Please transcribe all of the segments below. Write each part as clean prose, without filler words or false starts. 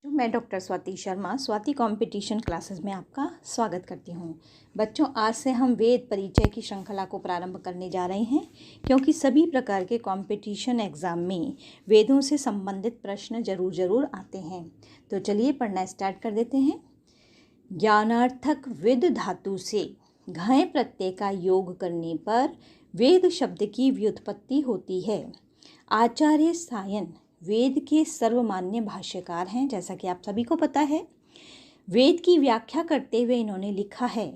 मैं doctor Swati Sharma Swati competition classes में आपका स्वागत करती हूँ। बच्चों, आज से हम वेद परिचय की श्रृंखला को प्रारंभ करने जा रहे हैं, क्योंकि सभी प्रकार के कंपटीशन एग्ज़ाम में वेदों से संबंधित प्रश्न ज़रूर आते हैं। तो चलिए पढ़ना स्टार्ट कर देते हैं। ज्ञानार्थक विद धातु से घय प्रत्यय का योग करने पर वेद शब्द की व्युत्पत्ति होती है। आचार्य सायन वेद के सर्वमान्य भाष्यकार हैं, जैसा कि आप सभी को पता है। वेद की व्याख्या करते हुए इन्होंने लिखा है,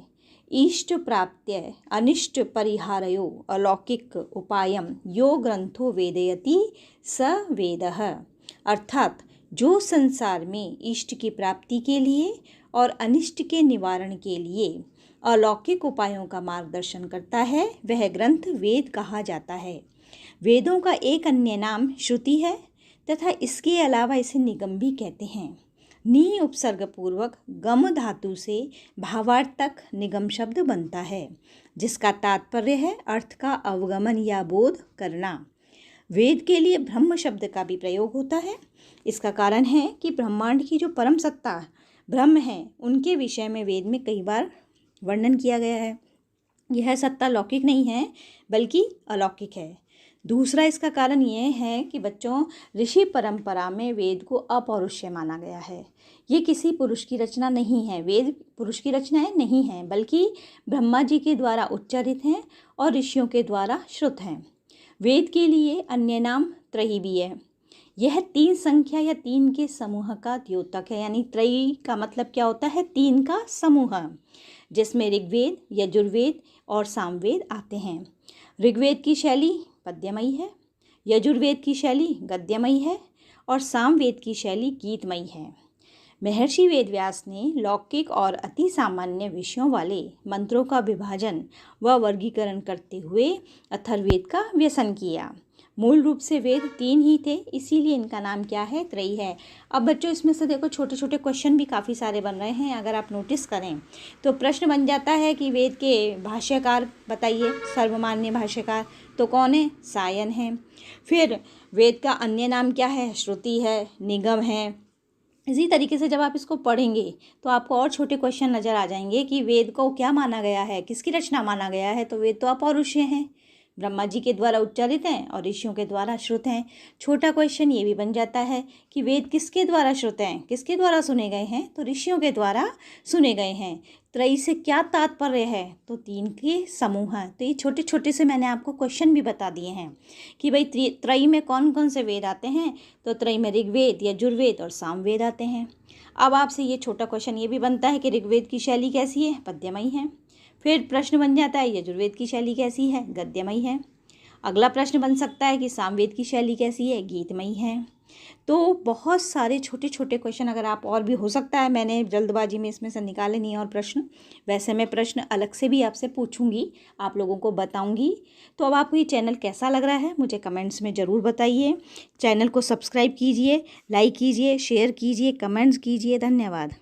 इष्ट प्राप्त्य अनिष्ट परिहारयो अलौकिक उपायम यो ग्रंथो वेदयति स वेदः। अर्थात जो संसार में इष्ट की प्राप्ति के लिए और अनिष्ट के निवारण के लिए अलौकिक उपायों का मार्गदर्शन करता है, वह ग्रंथ वेद कहा जाता है। वेदों का एक अन्य नाम श्रुति है तथा इसके अलावा इसे निगम भी कहते हैं। नी उपसर्ग पूर्वक गम धातु से भावार्थक निगम शब्द बनता है, जिसका तात्पर्य है अर्थ का अवगमन या बोध करना। वेद के लिए ब्रह्म शब्द का भी प्रयोग होता है। इसका कारण है कि ब्रह्मांड की जो परम सत्ता ब्रह्म है, उनके विषय में वेद में कई बार वर्णन किया गया है। यह सत्ता लौकिक नहीं है बल्कि अलौकिक है। दूसरा इसका कारण यह है कि बच्चों, ऋषि परंपरा में वेद को अपौरुषेय माना गया है। ये किसी पुरुष की रचना नहीं है। वेद पुरुष की रचनाएं नहीं हैं, बल्कि ब्रह्मा जी के द्वारा उच्चारित हैं और ऋषियों के द्वारा श्रुत हैं। वेद के लिए अन्य नाम त्रयी भी है। यह 3 संख्या या 3 के समूह का द्योतक है। यानी त्रयी का मतलब क्या होता है? 3 का समूह, जिसमें ऋग्वेद, यजुर्वेद और सामवेद आते हैं। ऋग्वेद की शैली पद्यमयी है, यजुर्वेद की शैली गद्यमयी है और सामवेद की शैली गीतमयी है। महर्षि वेदव्यास ने लौकिक और अति सामान्य विषयों वाले मंत्रों का विभाजन व वर्गीकरण करते हुए अथर्ववेद का व्यसन किया। मूल रूप से वेद 3 ही थे, इसीलिए इनका नाम क्या है? त्रयी है। अब बच्चों, इसमें से देखो छोटे छोटे क्वेश्चन भी काफ़ी सारे बन रहे हैं। अगर आप नोटिस करें तो प्रश्न बन जाता है कि वेद के भाष्यकार बताइए, सर्वमान्य भाष्यकार तो कौन है? सायन है। फिर वेद का अन्य नाम क्या है? श्रुति है, निगम है। इसी तरीके से जब आप इसको पढ़ेंगे तो आपको और छोटे क्वेश्चन नज़र आ जाएंगे कि वेद को क्या माना गया है, किसकी रचना माना गया है। तो वेद तो अपौरुषेय हैं, ब्रह्मा जी के द्वारा उच्चारित हैं और ऋषियों के द्वारा श्रुत हैं। छोटा क्वेश्चन ये भी बन जाता है कि वेद किसके द्वारा श्रुत हैं, किसके द्वारा सुने गए हैं? तो ऋषियों के द्वारा सुने गए हैं। त्रयी से क्या तात्पर्य है? तो 3 के समूह हैं। तो ये छोटे छोटे से मैंने आपको क्वेश्चन भी बता दिए हैं कि भाई त्रयी में कौन कौन से वेद आते हैं। तो त्रयी में ऋग्वेद, यजुर्वेद और सामवेद आते हैं। अब आपसे ये छोटा क्वेश्चन ये भी बनता है कि ऋग्वेद की शैली कैसी है? पद्यमयी है। फिर प्रश्न बन जाता है यजुर्वेद की शैली कैसी है? गद्यमयी है। अगला प्रश्न बन सकता है कि सामवेद की शैली कैसी है? गीतमयी है। तो बहुत सारे छोटे छोटे क्वेश्चन, अगर आप और भी हो सकता है, मैंने जल्दबाजी में इसमें से निकाले नहीं और प्रश्न, वैसे मैं प्रश्न अलग से भी आपसे पूछूंगी, आप लोगों को बताऊंगी। तो अब आपको ये चैनल कैसा लग रहा है मुझे कमेंट्स में ज़रूर बताइए। चैनल को सब्सक्राइब कीजिए, लाइक कीजिए, शेयर कीजिए, कमेंट्स कीजिए। धन्यवाद।